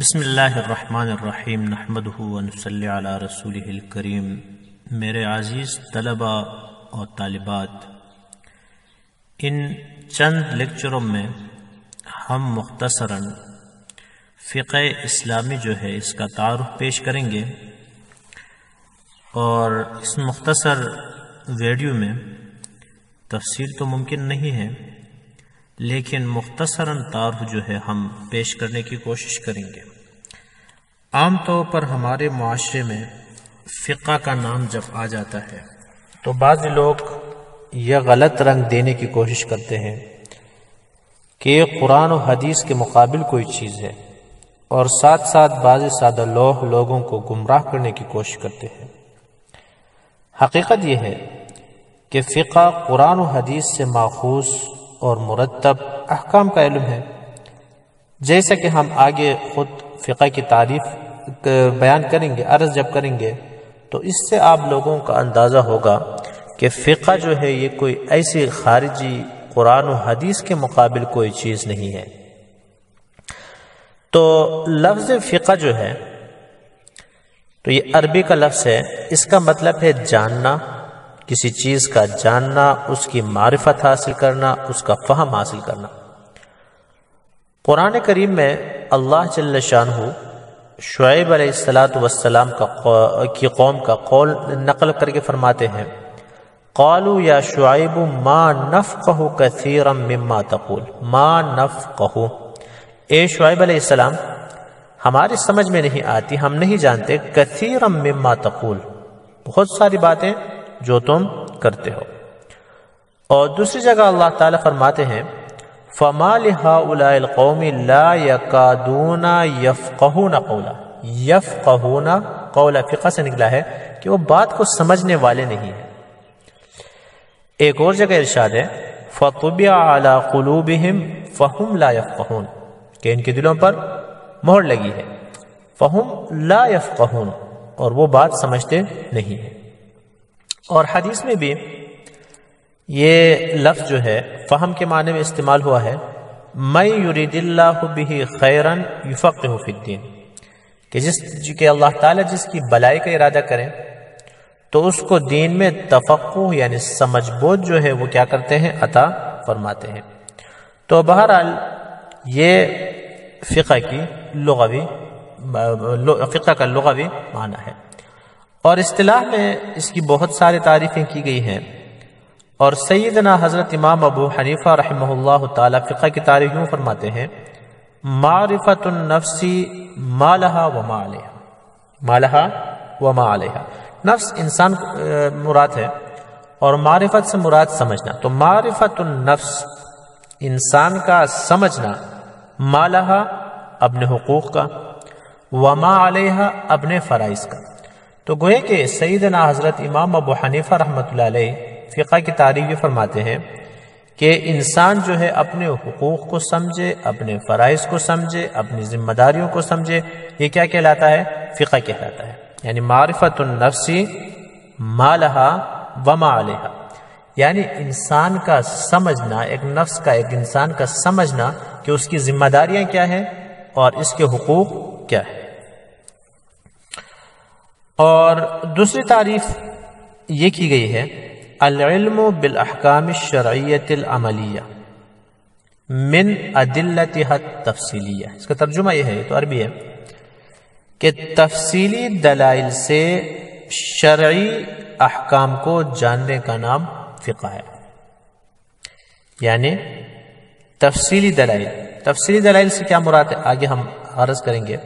بسم اللہ الرحمن الرحیم نحمدہ ونصلی علی رسولہ الکریم۔ میرے عزیز طلبہ اور طالبات، ان چند لیکچروں میں ہم مختصراً فقہ اسلامی جو ہے اس کا تعارف پیش کریں گے، اور اس مختصر ویڈیو میں تفصیل تو ممکن نہیں ہے، لیکن مختصراً تعارف جو ہے ہم پیش کرنے کی کوشش کریں گے۔ عام طور پر ہمارے معاشرے میں فقہ کا نام جب آ جاتا ہے تو بعض لوگ یہ غلط رنگ دینے کی کوشش کرتے ہیں کہ یہ قرآن و حدیث کے مقابل کوئی چیز ہے، اور ساتھ ساتھ بعض سادہ لوگوں کو گمراہ کرنے کی کوشش کرتے ہیں۔ حقیقت یہ ہے کہ فقہ قرآن و حدیث سے ماخوذ اور مرتب احکام کا علم ہے، جیسا کہ ہم آگے خود فقہ کی تعریف بیان کریں گے، عرض جب کریں گے تو اس سے آپ لوگوں کا اندازہ ہوگا کہ فقہ جو ہے یہ کوئی ایسی خارجی قرآن و حدیث کے مقابل کوئی چیز نہیں ہے۔ تو لفظ فقہ جو ہے تو یہ عربی کا لفظ ہے، اس کا مطلب ہے جاننا، کسی چیز کا جاننا، اس کی معرفت حاصل کرنا، اس کا فہم حاصل کرنا۔ قرآن کریم میں اللہ جل شانہ شعیب علیہ السلام کی قوم کا قول نقل کر کے فرماتے ہیں، قالوا یا شعیب ما نفقہ کثیرا مما تقول، ما نفقہ، اے شعیب علیہ السلام ہماری سمجھ میں نہیں آتی، ہم نہیں جانتے، کثیرا مما تقول، بہت ساری باتیں جو تم کرتے ہو۔ اور دوسری جگہ اللہ تعالیٰ فرماتے ہیں، فَمَا لِهَٰؤُلَاءِ الْقَوْمِ لَا يَكَادُونَ يَفْقَهُونَ قَوْلًا، يَفْقَهُونَ قَوْلًا فقہ سے نکلا ہے کہ وہ بات کو سمجھنے والے نہیں ہیں۔ ایک اور جگہ ارشاد ہے، فَطُبِعَ عَلَىٰ قُلُوبِهِمْ فَهُمْ لَا يَفْقَهُونَ، کہ ان کے دلوں پر مہر لگی ہے، فَهُمْ لَا يَفْقَهُونَ، اور وہ بات سمجھتے نہیں ہیں۔ اور حدیث میں بھی یہ لفظ جو ہے فہم کے معنی میں استعمال ہوا ہے، مَن یُرِدِ اللَّهُ بِهِ خَیْرًا یُفَقِّهُ فِی الدِّین، کہ اللہ تعالیٰ جس کی بلائی کا ارادہ کریں تو اس کو دین میں تفقہ یعنی سمجھ بوجھ جو ہے وہ کیا کرتے ہیں، عطا فرماتے ہیں۔ تو بہرحال یہ فقہ کا لغوی معنی ہے، اور اصطلاح میں اس کی بہت ساری تعریفیں کی گئی ہیں، اور سیدنا حضرت امام ابو حنیفہ رحمہ اللہ تعالی فقہ کی تعریف یوں فرماتے ہیں، معرفت النفس ما لها وما علیہا، ما لها وما علیہا، نفس انسان مراد ہے، اور معرفت سے مراد سمجھنا۔ تو معرفت النفس انسان کا سمجھنا، ما لها اپنے حقوق کا، وما علیہا اپنے فرائض کا۔ تو گوئے کہ سیدنا حضرت امام ابو حنیفہ رحمۃ اللہ علیہ فقہ کی تعریف یہ فرماتے ہیں کہ انسان جو ہے اپنے حقوق کو سمجھے، اپنے فرائض کو سمجھے، اپنی ذمہ داریوں کو سمجھے، یہ کیا کہلاتا ہے، فقہ کہلاتا ہے۔ یعنی معرفت النفس ما لها وما علیہا، یعنی انسان کا سمجھنا، ایک نفس کا، ایک انسان کا سمجھنا کہ اس کی ذمہ داریاں کیا ہیں اور اس کے حقوق کیا ہیں۔ اور دوسری تعریف یہ کی گئی ہے، العلم بالاحکام الشرعیۃ العملیہ من ادلتها التفصیلیہ، اس کا ترجمہ یہ ہے، تو عربی ہے کہ تفصیلی دلائل سے شرعی احکام کو جاننے کا نام فقہ ہے۔ یعنی تفصیلی دلائل سے کیا مراد ہے آگے ہم عرض کریں گے۔